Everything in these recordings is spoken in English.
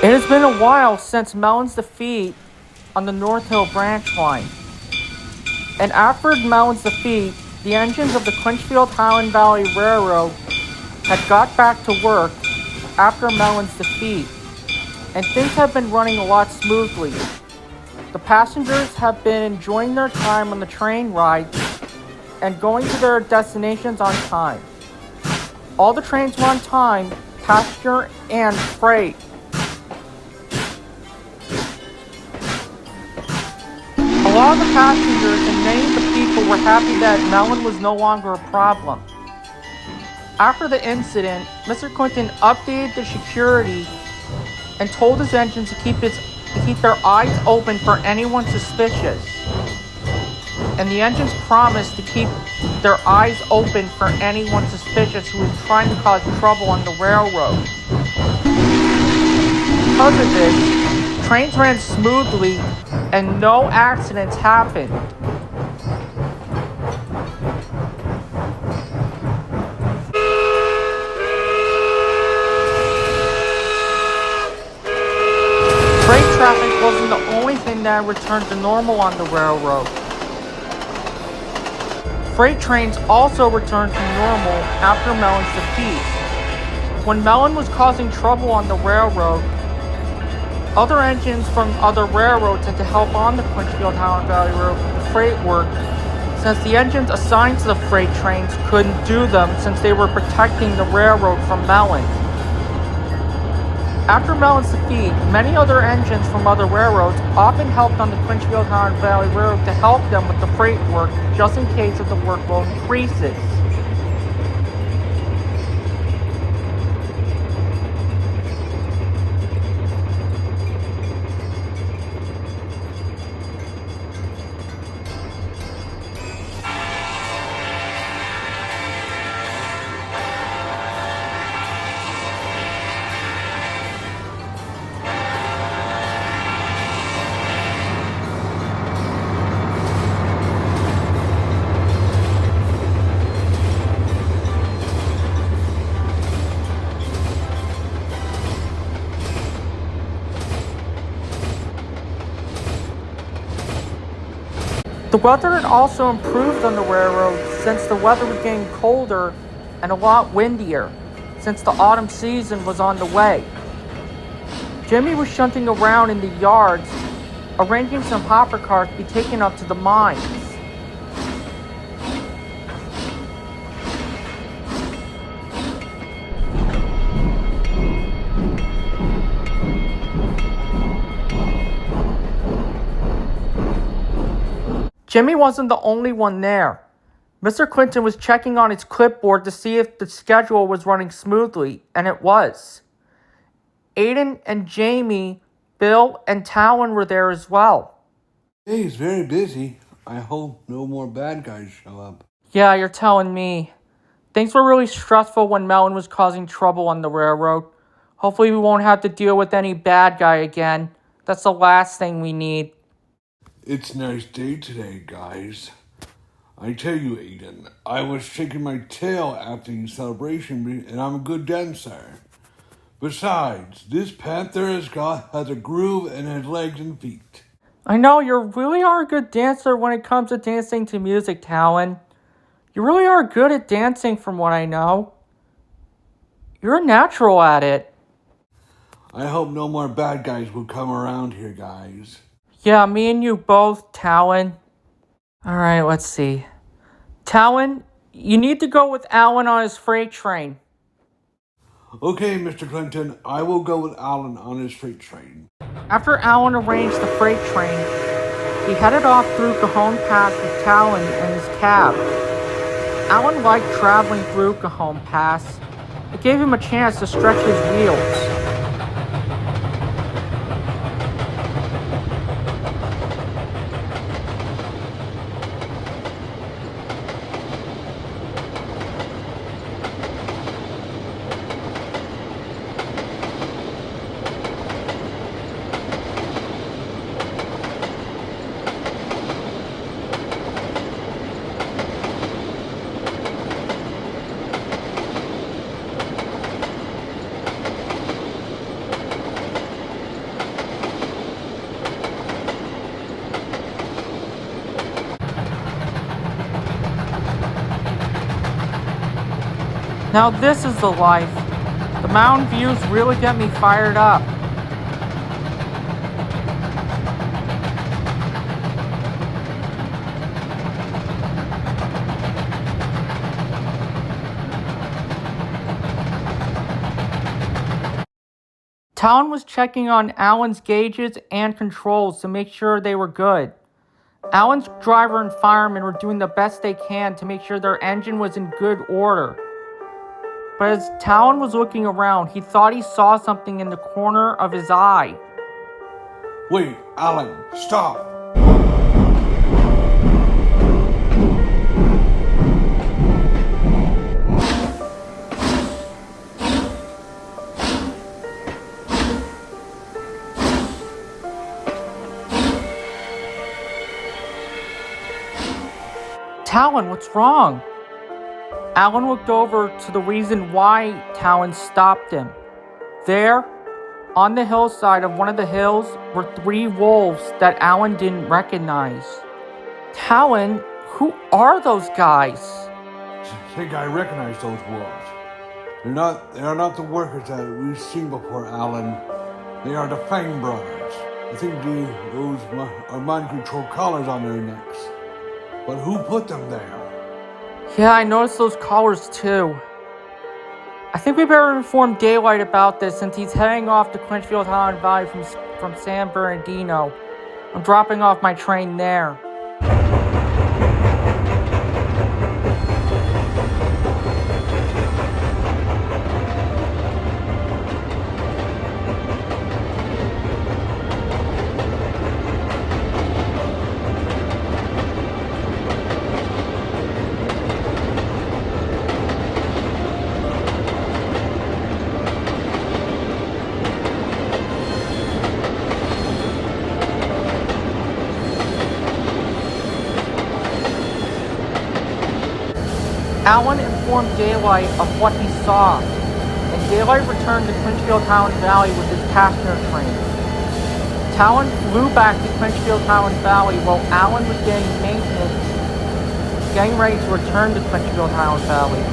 It has been a while since Melon's defeat on the North Hill branch line, and after Melon's defeat, the engines of the Clinchfield Highland Valley Railroad had got back to work after Melon's defeat, and things have been running a lot smoothly. The passengers have been enjoying their time on the train ride and going to their destinations on time. All the trains were on time, passenger and freight. A lot of the passengers and many of the people were happy that Melon was no longer a problem. After the incident, Mr. Clinton updated the security and told his engines to keep their eyes open for anyone suspicious. And the engines promised to keep their eyes open for anyone suspicious who was trying to cause trouble on the railroad. Because of this, trains ran smoothly and no accidents happened. Freight traffic wasn't the only thing that returned to normal on the railroad. Freight trains also returned to normal after Melon's defeat. When Melon was causing trouble on the railroad, other engines from other railroads had to help on the Clinchfield Highland Valley Road for the freight work, since the engines assigned to the freight trains couldn't do them since they were protecting the railroad from Melon. After Melon's defeat, many other engines from other railroads often helped on the Clinchfield Highland Valley Road to help them with the freight work just in case if the workload increases. The weather had also improved on the railroad since the weather was getting colder and a lot windier, since the autumn season was on the way. Jimmy was shunting around in the yards, arranging some hopper cars to be taken up to the mines. Jimmy wasn't the only one there. Mr. Clinton was checking on his clipboard to see if the schedule was running smoothly, and it was. Aiden and Jamie, Bill, and Talon were there as well. Hey, he's very busy. I hope no more bad guys show up. Yeah, you're telling me. Things were really stressful when Melon was causing trouble on the railroad. Hopefully we won't have to deal with any bad guy again. That's the last thing we need. It's a nice day today, guys. I tell you, Aiden, I was shaking my tail after your celebration, and I'm a good dancer. Besides, this panther has a groove in his legs and feet. I know, you really are a good dancer when it comes to dancing to music, Talon. You really are good at dancing from what I know. You're a natural at it. I hope no more bad guys will come around here, guys. Yeah, me and you both, Talon. Alright, let's see. Talon, you need to go with Alan on his freight train. Okay, Mr. Clinton, I will go with Alan on his freight train. After Alan arranged the freight train, he headed off through Cajon Pass with Talon in his cab. Alan liked traveling through Cajon Pass. It gave him a chance to stretch his wheels. Now this is the life. The mountain views really get me fired up. Talon was checking on Alan's gauges and controls to make sure they were good. Alan's driver and fireman were doing the best they can to make sure their engine was in good order. But as Talon was looking around, he thought he saw something in the corner of his eye. Wait, Alan, stop! Talon, what's wrong? Alan looked over to the reason why Talon stopped him. There, on the hillside of one of the hills, were 3 wolves that Alan didn't recognize. Talon, who are those guys? I think I recognize those wolves. They are not the workers that we've seen before, Alan. They are the Fang brothers. I think those are mind-control collars on their necks. But who put them there? Yeah, I noticed those collars too. I think we better inform Daylight about this since he's heading off to Clinchfield Highland Valley from San Bernardino. I'm dropping off my train there. Alan informed Daylight of what he saw, and Daylight returned to Clinchfield Highland Valley with his passenger train. Talon flew back to Clinchfield Highland Valley while Alan was getting ready to return to Clinchfield Highland Valley.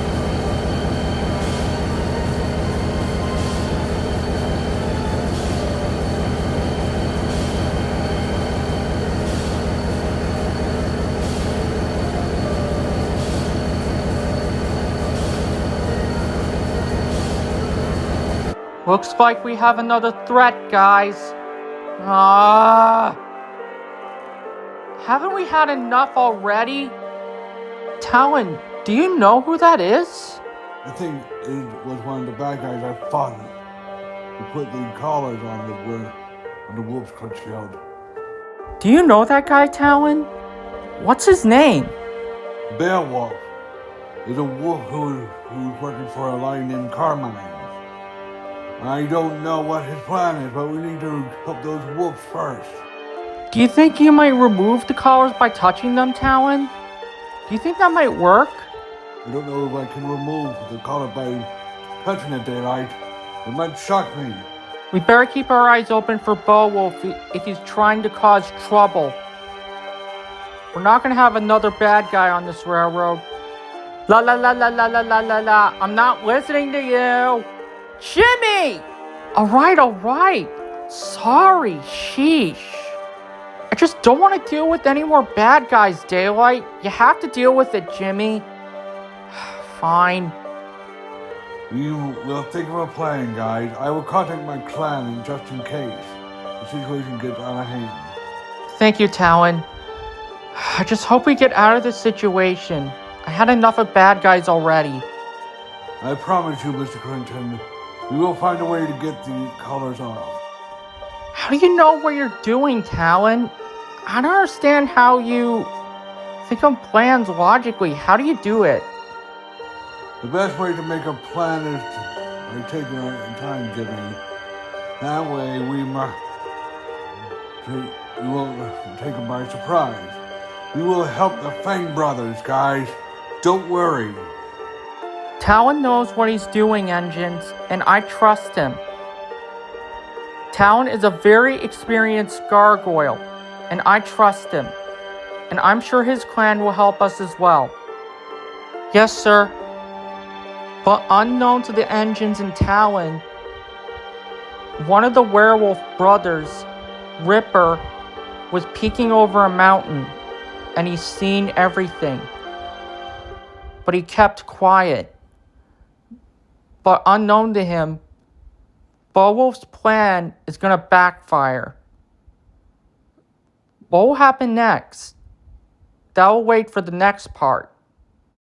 Looks like we have another threat, guys. Haven't we had enough already? Talon, do you know who that is? I think it was one of the bad guys I fought who put the collars on the wolves, Clinchfield. Do you know that guy, Talon? What's his name? Beowulf is a wolf who's working for a lion named Carmine. I don't know what his plan is, but we need to help those wolves first. Do you think you might remove the collars by touching them, Talon? Do you think that might work? I don't know if I can remove the collar by touching it, Daylight. It might shock me. We better keep our eyes open for Beowulf if he's trying to cause trouble. We're not gonna have another bad guy on this railroad. La la la la la la la la la. I'm not listening to you. Jimmy! Alright. Sorry, sheesh. I just don't want to deal with any more bad guys, Daylight. You have to deal with it, Jimmy. Fine. We will think of a plan, guys. I will contact my clan just in case the situation gets out of hand. Thank you, Talon. I just hope we get out of this situation. I had enough of bad guys already. I promise you, Mr. Clinton, we will find a way to get the collars off. How do you know what you're doing, Talon? I don't understand how you think of plans logically. How do you do it? The best way to make a plan is by taking our time, Jimmy. That way we won't take them by surprise. We will help the Fang brothers, guys. Don't worry. Talon knows what he's doing, Engines, and I trust him. Talon is a very experienced gargoyle, and I trust him. And I'm sure his clan will help us as well. Yes, sir. But unknown to the engines and Talon, one of the werewolf brothers, Ripper, was peeking over a mountain, and he's seen everything. But he kept quiet. But unknown to him, Beowulf's plan is going to backfire. What will happen next? That will wait for the next part.